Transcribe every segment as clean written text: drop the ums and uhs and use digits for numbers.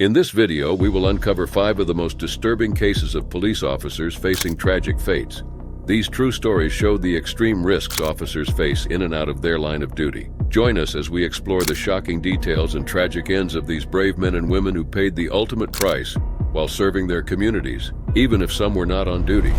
In this video, we will uncover 5 of the most disturbing cases of police officers facing tragic fates. These true stories show the extreme risks officers face in and out of their line of duty. Join us as we explore the shocking details and tragic ends of these brave men and women who paid the ultimate price while serving their communities, even if some were not on duty.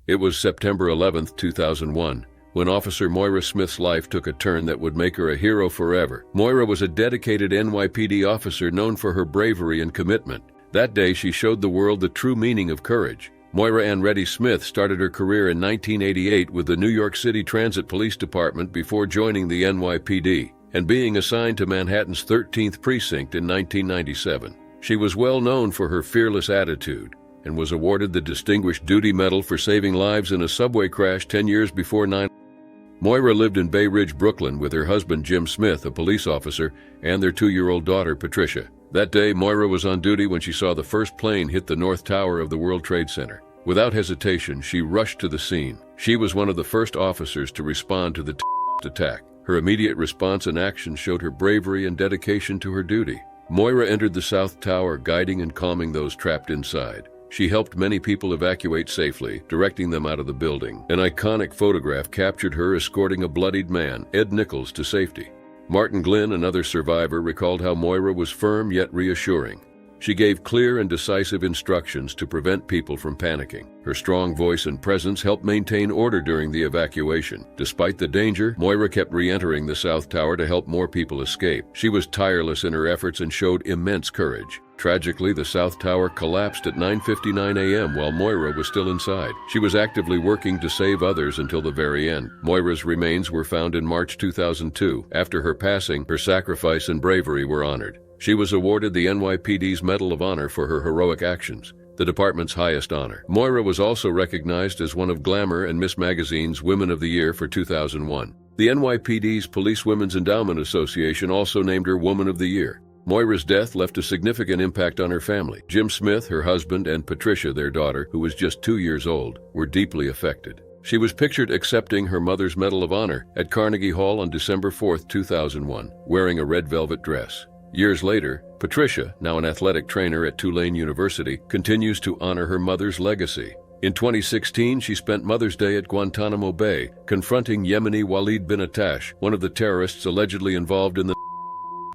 It was September 11, 2001. When Officer Moira Smith's life took a turn that would make her a hero forever. Moira was a dedicated NYPD officer known for her bravery and commitment. That day, she showed the world the true meaning of courage. Moira Ann Reddy Smith started her career in 1988 with the New York City Transit Police Department before joining the NYPD and being assigned to Manhattan's 13th Precinct in 1997. She was well known for her fearless attitude and was awarded the Distinguished Duty Medal for saving lives in a subway crash 10 years before 9/11. Moira lived in Bay Ridge, Brooklyn with her husband Jim Smith, a police officer, and their 2-year-old daughter Patricia. That day, Moira was on duty when she saw the first plane hit the North Tower of the World Trade Center. Without hesitation, she rushed to the scene. She was one of the first officers to respond to the attack. Her immediate response and action showed her bravery and dedication to her duty. Moira entered the South Tower, guiding and calming those trapped inside. She helped many people evacuate safely, directing them out of the building. An iconic photograph captured her escorting a bloodied man, Ed Nichols, to safety. Martin Glynn, another survivor, recalled how Moira was firm yet reassuring. She gave clear and decisive instructions to prevent people from panicking. Her strong voice and presence helped maintain order during the evacuation. Despite the danger, Moira kept re-entering the South Tower to help more people escape. She was tireless in her efforts and showed immense courage. Tragically, the South Tower collapsed at 9:59 a.m. while Moira was still inside. She was actively working to save others until the very end. Moira's remains were found in March 2002. After her passing, her sacrifice and bravery were honored. She was awarded the NYPD's Medal of Honor for her heroic actions, the department's highest honor. Moira was also recognized as one of Glamour and Miss Magazine's Women of the Year for 2001. The NYPD's Police Women's Endowment Association also named her Woman of the Year. Moira's death left a significant impact on her family. Jim Smith, her husband, and Patricia, their daughter, who was just 2 years old, were deeply affected. She was pictured accepting her mother's Medal of Honor at Carnegie Hall on December 4, 2001, wearing a red velvet dress. Years later, Patricia, now an athletic trainer at Tulane University, continues to honor her mother's legacy. In 2016, she spent Mother's Day at Guantanamo Bay, confronting Yemeni Walid bin Attash, one of the terrorists allegedly involved in the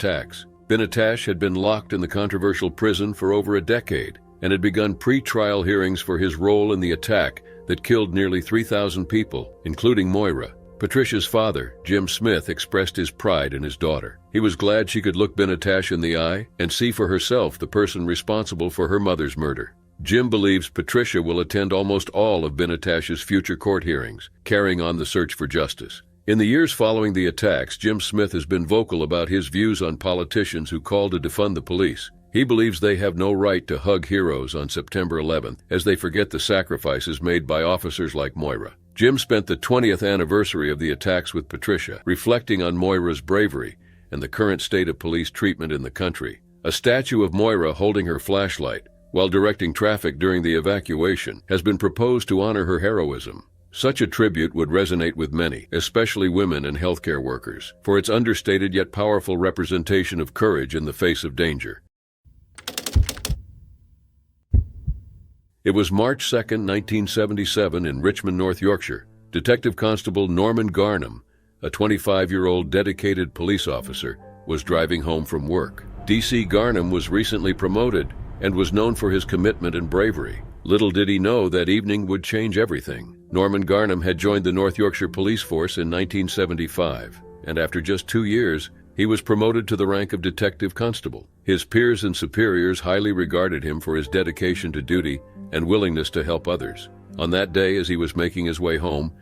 attacks. Bin Attash had been locked in the controversial prison for over a decade and had begun pre-trial hearings for his role in the attack that killed nearly 3,000 people, including Moira. Patricia's father, Jim Smith, expressed his pride in his daughter. He was glad she could look bin Attash in the eye and see for herself the person responsible for her mother's murder. Jim believes Patricia will attend almost all of bin Attash's future court hearings, carrying on the search for justice. In the years following the attacks, Jim Smith has been vocal about his views on politicians who call to defund the police. He believes they have no right to hug heroes on September 11th as they forget the sacrifices made by officers like Moira. Jim spent the 20th anniversary of the attacks with Patricia, reflecting on Moira's bravery and the current state of police treatment in the country. A statue of Moira holding her flashlight while directing traffic during the evacuation has been proposed to honor her heroism. Such a tribute would resonate with many, especially women and healthcare workers, for its understated yet powerful representation of courage in the face of danger. It was March 2, 1977 in Richmond, North Yorkshire. Detective Constable Norman Garnham, a 25-year-old dedicated police officer, was driving home from work. DC Garnham was recently promoted and was known for his commitment and bravery. Little did he know that evening would change everything. Norman Garnham had joined the North Yorkshire Police Force in 1975, and after just 2 years, he was promoted to the rank of Detective Constable. His peers and superiors highly regarded him for his dedication to duty and willingness to help others. On that day, as he was making his way home,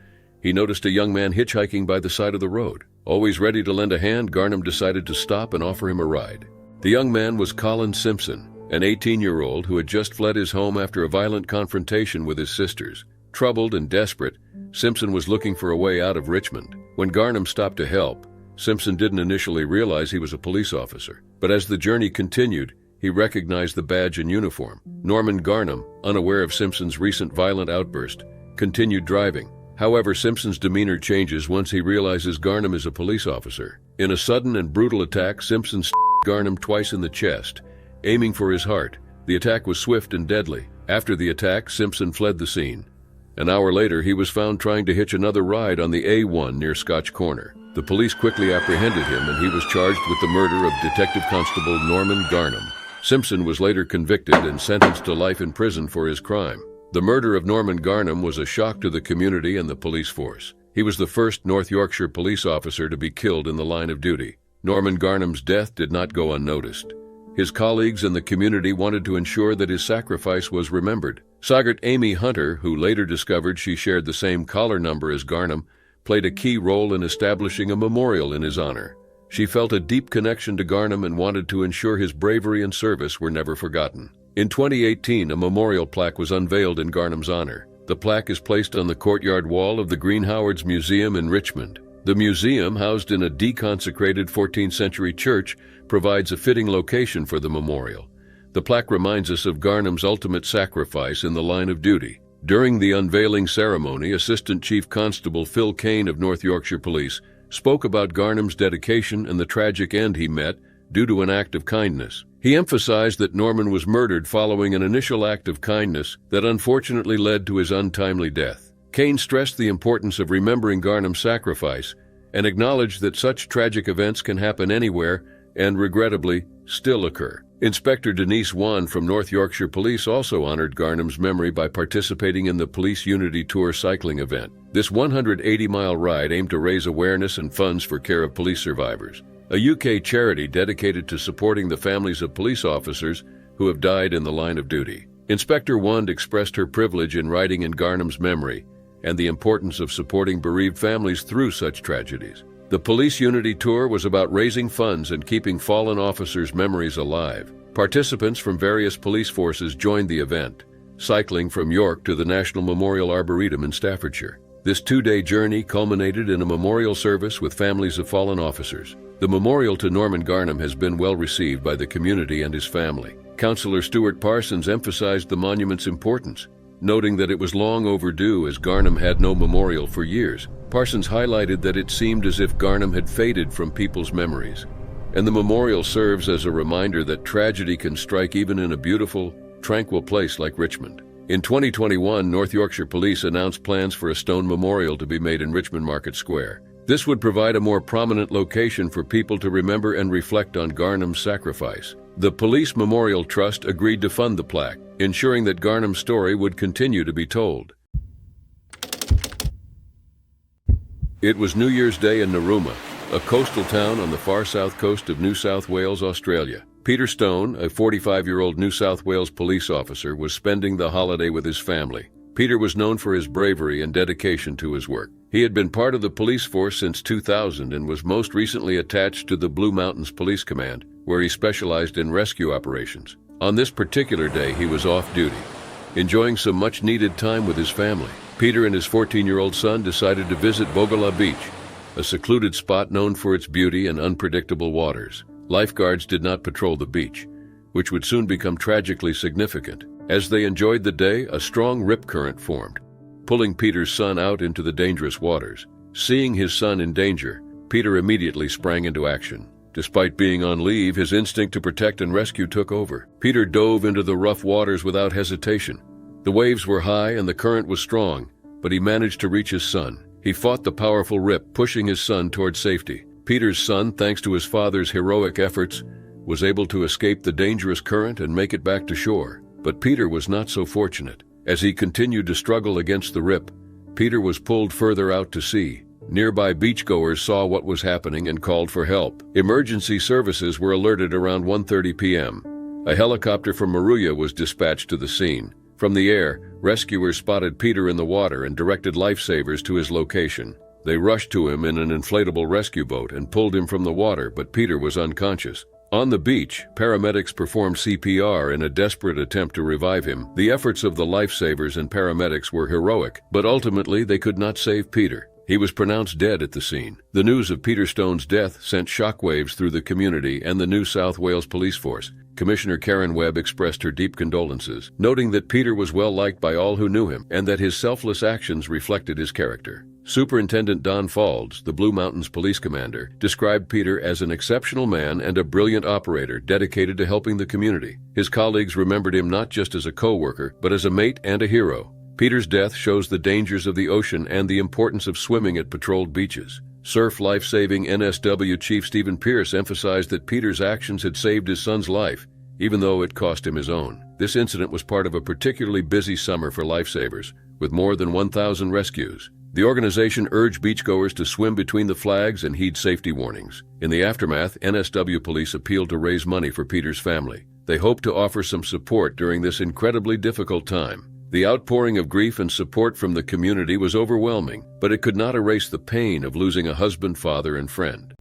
he noticed a young man hitchhiking by the side of the road. Always ready to lend a hand, Garnham decided to stop and offer him a ride. The young man was Colin Simpson, an 18-year-old who had just fled his home after a violent confrontation with his sisters. Troubled and desperate, Simpson was looking for a way out of Richmond. When Garnham stopped to help, Simpson didn't initially realize he was a police officer. But as the journey continued, he recognized the badge and uniform. Norman Garnham, unaware of Simpson's recent violent outburst, continued driving, However, Simpson's demeanor changes once he realizes Garnham is a police officer. In a sudden and brutal attack, Simpson Garnham twice in the chest, aiming for his heart. The attack was swift and deadly. After the attack, Simpson fled the scene. An hour later, he was found trying to hitch another ride on the A1 near Scotch Corner. The police quickly apprehended him, and he was charged with the murder of Detective Constable Norman Garnham. Simpson was later convicted and sentenced to life in prison for his crime. The murder of Norman Garnham was a shock to the community and the police force. He was the first North Yorkshire police officer to be killed in the line of duty. Norman Garnham's death did not go unnoticed. His colleagues and the community wanted to ensure that his sacrifice was remembered. Sergeant Amy Hunter, who later discovered she shared the same collar number as Garnham, played a key role in establishing a memorial in his honor. She felt a deep connection to Garnham and wanted to ensure his bravery and service were never forgotten. In 2018, a memorial plaque was unveiled in Garnham's honor. The plaque is placed on the courtyard wall of the Green Howards Museum in Richmond. The museum, housed in a deconsecrated 14th century church, provides a fitting location for the memorial. The plaque reminds us of Garnham's ultimate sacrifice in the line of duty. During the unveiling ceremony, Assistant Chief Constable Phil Kane of North Yorkshire Police spoke about Garnham's dedication and the tragic end he met due to an act of kindness. He emphasized that Norman was murdered following an initial act of kindness that unfortunately led to his untimely death. Kane stressed the importance of remembering Garnham's sacrifice and acknowledged that such tragic events can happen anywhere and, regrettably, still occur. Inspector Denise Wan from North Yorkshire Police also honored Garnham's memory by participating in the Police Unity Tour cycling event. This 180-mile ride aimed to raise awareness and funds for care of police survivors, a UK charity dedicated to supporting the families of police officers who have died in the line of duty. Inspector Wand expressed her privilege in riding in Garnham's memory and the importance of supporting bereaved families through such tragedies. The Police Unity Tour was about raising funds and keeping fallen officers' memories alive. Participants from various police forces joined the event, cycling from York to the National Memorial Arboretum in Staffordshire. This two-day journey culminated in a memorial service with families of fallen officers. The memorial to Norman Garnham has been well received by the community and his family. Councillor Stuart Parsons emphasized the monument's importance, noting that it was long overdue as Garnham had no memorial for years. Parsons highlighted that it seemed as if Garnham had faded from people's memories, and the memorial serves as a reminder that tragedy can strike even in a beautiful, tranquil place like Richmond. In 2021, North Yorkshire Police announced plans for a stone memorial to be made in Richmond Market Square. This would provide a more prominent location for people to remember and reflect on Garnham's sacrifice. The Police Memorial Trust agreed to fund the plaque, ensuring that Garnham's story would continue to be told. It was New Year's Day in Narooma, a coastal town on the far south coast of New South Wales, Australia. Peter Stone, a 45-year-old New South Wales police officer, was spending the holiday with his family. Peter was known for his bravery and dedication to his work. He had been part of the police force since 2000 and was most recently attached to the Blue Mountains Police Command, where he specialized in rescue operations. On this particular day, he was off duty, enjoying some much-needed time with his family. Peter and his 14-year-old son decided to visit Bogala Beach, a secluded spot known for its beauty and unpredictable waters. Lifeguards did not patrol the beach, which would soon become tragically significant. As they enjoyed the day, a strong rip current formed, pulling Peter's son out into the dangerous waters. Seeing his son in danger, Peter immediately sprang into action. Despite being on leave, his instinct to protect and rescue took over. Peter dove into the rough waters without hesitation. The waves were high and the current was strong, but he managed to reach his son. He fought the powerful rip, pushing his son toward safety. Peter's son, thanks to his father's heroic efforts, was able to escape the dangerous current and make it back to shore. But Peter was not so fortunate. As he continued to struggle against the rip, Peter was pulled further out to sea. Nearby beachgoers saw what was happening and called for help. Emergency services were alerted around 1:30 p.m. A helicopter from Maruya was dispatched to the scene. From the air, rescuers spotted Peter in the water and directed lifesavers to his location. They rushed to him in an inflatable rescue boat and pulled him from the water, but Peter was unconscious. On the beach, paramedics performed CPR in a desperate attempt to revive him. The efforts of the lifesavers and paramedics were heroic, but ultimately they could not save Peter. He was pronounced dead at the scene. The news of Peter Stone's death sent shockwaves through the community and the New South Wales Police Force. Commissioner Karen Webb expressed her deep condolences, noting that Peter was well liked by all who knew him and that his selfless actions reflected his character. Superintendent Don Faulds, the Blue Mountains police commander, described Peter as an exceptional man and a brilliant operator dedicated to helping the community. His colleagues remembered him not just as a co-worker, but as a mate and a hero. Peter's death shows the dangers of the ocean and the importance of swimming at patrolled beaches. Surf life-saving NSW Chief Stephen Pierce emphasized that Peter's actions had saved his son's life, even though it cost him his own. This incident was part of a particularly busy summer for lifesavers, with more than 1,000 rescues. The organization urged beachgoers to swim between the flags and heed safety warnings. In the aftermath, NSW police appealed to raise money for Peter's family. They hoped to offer some support during this incredibly difficult time. The outpouring of grief and support from the community was overwhelming, but it could not erase the pain of losing a husband, father, and friend.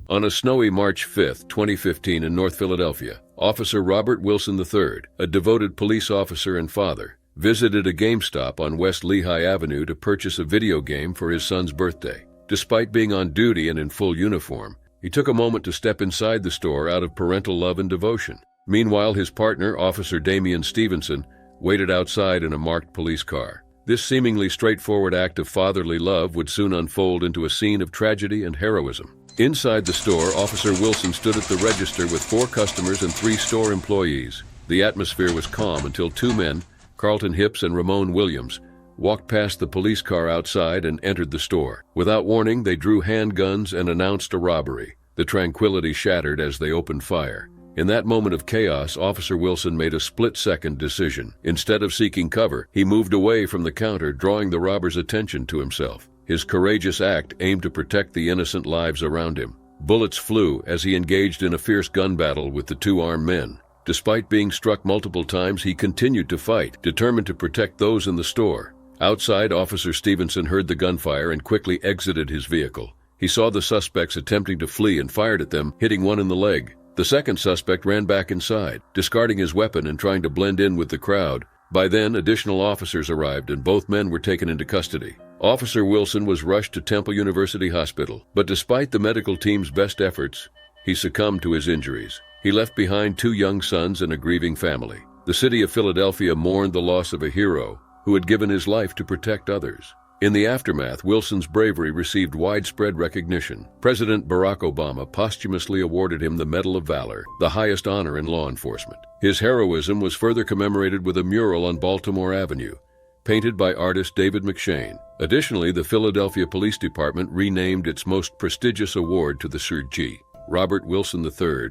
On a snowy March 5, 2015 in North Philadelphia, Officer Robert Wilson III, a devoted police officer and father, visited a GameStop on West Lehigh Avenue to purchase a video game for his son's birthday. Despite being on duty and in full uniform, he took a moment to step inside the store out of parental love and devotion. Meanwhile, his partner, Officer Damian Stevenson, waited outside in a marked police car. This seemingly straightforward act of fatherly love would soon unfold into a scene of tragedy and heroism. Inside the store, Officer Wilson stood at the register with 4 customers and 3 store employees. The atmosphere was calm until 2 men, Carlton Hipps and Ramon Williams, walked past the police car outside and entered the store. Without warning, they drew handguns and announced a robbery. The tranquility shattered as they opened fire. In that moment of chaos, Officer Wilson made a split-second decision. Instead of seeking cover, he moved away from the counter, drawing the robbers' attention to himself. His courageous act aimed to protect the innocent lives around him. Bullets flew as he engaged in a fierce gun battle with the 2 armed men. Despite being struck multiple times, he continued to fight, determined to protect those in the store. Outside, Officer Stevenson heard the gunfire and quickly exited his vehicle. He saw the suspects attempting to flee and fired at them, hitting one in the leg. The second suspect ran back inside, discarding his weapon and trying to blend in with the crowd. By then, additional officers arrived and both men were taken into custody. Officer Wilson was rushed to Temple University Hospital, but despite the medical team's best efforts, he succumbed to his injuries. He left behind 2 young sons and a grieving family. The city of Philadelphia mourned the loss of a hero who had given his life to protect others. In the aftermath, Wilson's bravery received widespread recognition. President Barack Obama posthumously awarded him the Medal of Valor, the highest honor in law enforcement. His heroism was further commemorated with a mural on Baltimore Avenue, painted by artist David McShane. Additionally, the Philadelphia Police Department renamed its most prestigious award to the Sir G. Robert Wilson III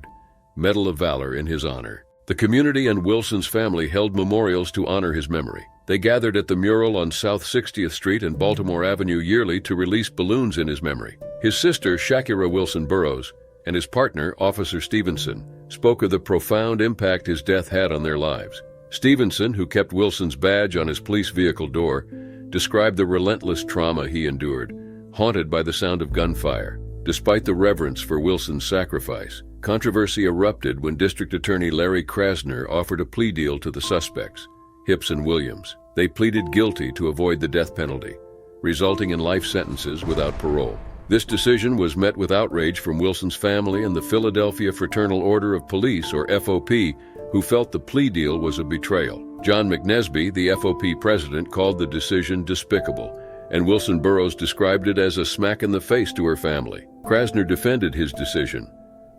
Medal of Valor in his honor. The community and Wilson's family held memorials to honor his memory. They gathered at the mural on South 60th Street and Baltimore Avenue yearly to release balloons in his memory. His sister, Shakira Wilson Burroughs, and his partner, Officer Stevenson, spoke of the profound impact his death had on their lives. Stevenson, who kept Wilson's badge on his police vehicle door, described the relentless trauma he endured, haunted by the sound of gunfire. Despite the reverence for Wilson's sacrifice, controversy erupted when District Attorney Larry Krasner offered a plea deal to the suspects, Hipps and Williams. They pleaded guilty to avoid the death penalty, resulting in life sentences without parole. This decision was met with outrage from Wilson's family and the Philadelphia Fraternal Order of Police, or FOP, who felt the plea deal was a betrayal. John McNesby, the FOP president, called the decision despicable, and Wilson Burroughs described it as a smack in the face to her family. Krasner defended his decision,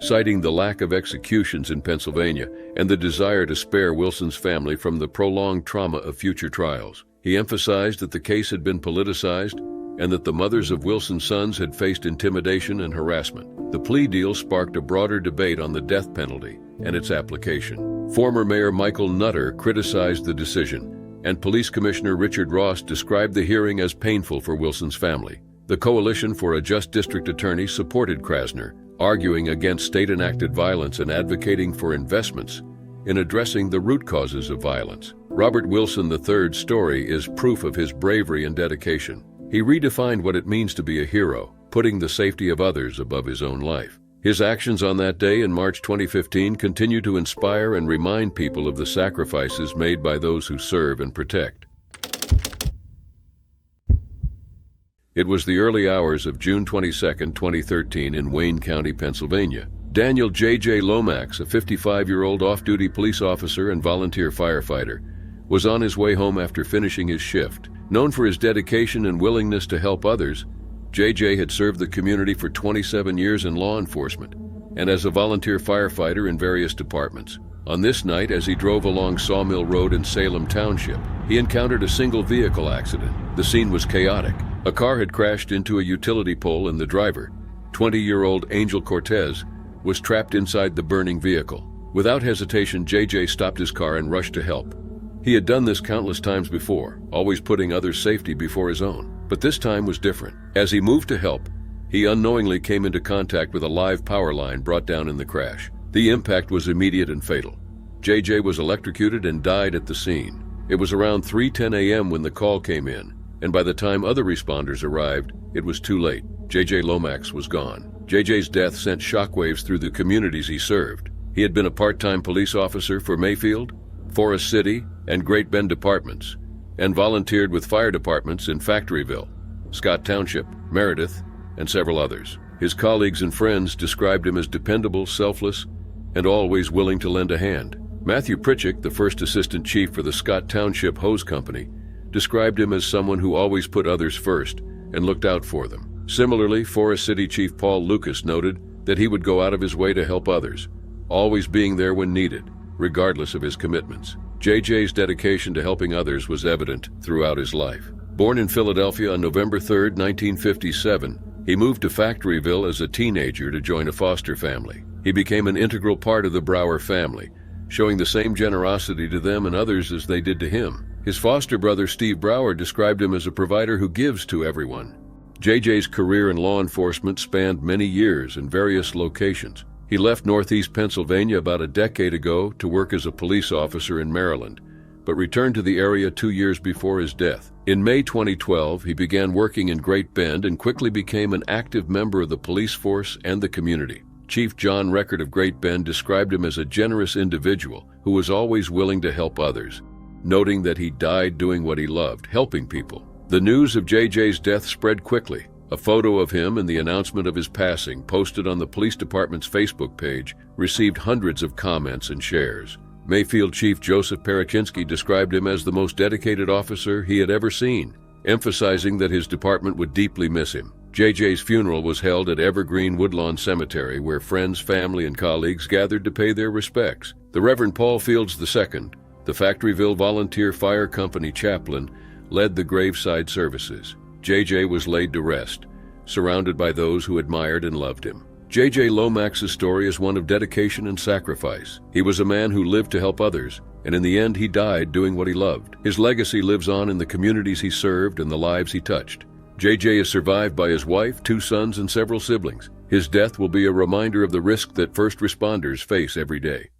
citing the lack of executions in Pennsylvania and the desire to spare Wilson's family from the prolonged trauma of future trials. He emphasized that the case had been politicized and that the mothers of Wilson's sons had faced intimidation and harassment. The plea deal sparked a broader debate on the death penalty and its application. Former Mayor Michael Nutter criticized the decision, and Police Commissioner Richard Ross described the hearing as painful for Wilson's family. The Coalition for a Just District Attorney supported Krasner, arguing against state-enacted violence and advocating for investments in addressing the root causes of violence. Robert Wilson III's story is proof of his bravery and dedication. He redefined what it means to be a hero, putting the safety of others above his own life. His actions on that day in March 2015 continue to inspire and remind people of the sacrifices made by those who serve and protect. It was the early hours of June 22, 2013 in Wayne County, Pennsylvania. Daniel J.J. Lomax, a 55-year-old off-duty police officer and volunteer firefighter, was on his way home after finishing his shift. Known for his dedication and willingness to help others, J.J. had served the community for 27 years in law enforcement and as a volunteer firefighter in various departments. On this night, as he drove along Sawmill Road in Salem Township, he encountered a single vehicle accident. The scene was chaotic. A car had crashed into a utility pole and the driver, 20-year-old Angel Cortez, was trapped inside the burning vehicle. Without hesitation, J.J. stopped his car and rushed to help. He had done this countless times before, always putting others' safety before his own. But this time was different. As he moved to help, he unknowingly came into contact with a live power line brought down in the crash. The impact was immediate and fatal. J.J. was electrocuted and died at the scene. It was around 3:10 a.m. when the call came in, and by the time other responders arrived, it was too late. J.J. Lomax was gone. J.J.'s death sent shockwaves through the communities he served. He had been a part-time police officer for Mayfield, Forest City, and Great Bend departments, and volunteered with fire departments in Factoryville, Scott Township, Meredith, and several others. His colleagues and friends described him as dependable, selfless, and always willing to lend a hand. Matthew Pritchett, the first assistant chief for the Scott Township Hose Company, described him as someone who always put others first and looked out for them. Similarly, Forest City Chief Paul Lucas noted that he would go out of his way to help others, always being there when needed, regardless of his commitments. J.J.'s dedication to helping others was evident throughout his life. Born in Philadelphia on November 3, 1957, he moved to Factoryville as a teenager to join a foster family. He became an integral part of the Brower family, showing the same generosity to them and others as they did to him. His foster brother Steve Brower described him as a provider who gives to everyone. J.J.'s career in law enforcement spanned many years in various locations. He left Northeast Pennsylvania about a decade ago to work as a police officer in Maryland, but returned to the area 2 years before his death. In May 2012, he began working in Great Bend and quickly became an active member of the police force and the community. Chief John Record of Great Bend described him as a generous individual who was always willing to help others, noting that he died doing what he loved, helping people. The news of J.J.'s death spread quickly. A photo of him and the announcement of his passing, posted on the police department's Facebook page, received hundreds of comments and shares. Mayfield Chief Joseph Parachinsky described him as the most dedicated officer he had ever seen, emphasizing that his department would deeply miss him. J.J.'s funeral was held at Evergreen Woodlawn Cemetery, where friends, family, and colleagues gathered to pay their respects. The Reverend Paul Fields II, the Factoryville Volunteer Fire Company chaplain, led the graveside services. J.J. was laid to rest, surrounded by those who admired and loved him. J.J. Lomax's story is one of dedication and sacrifice. He was a man who lived to help others, and in the end he died doing what he loved. His legacy lives on in the communities he served and the lives he touched. J.J. is survived by his wife, 2 sons, and several siblings. His death will be a reminder of the risk that first responders face every day.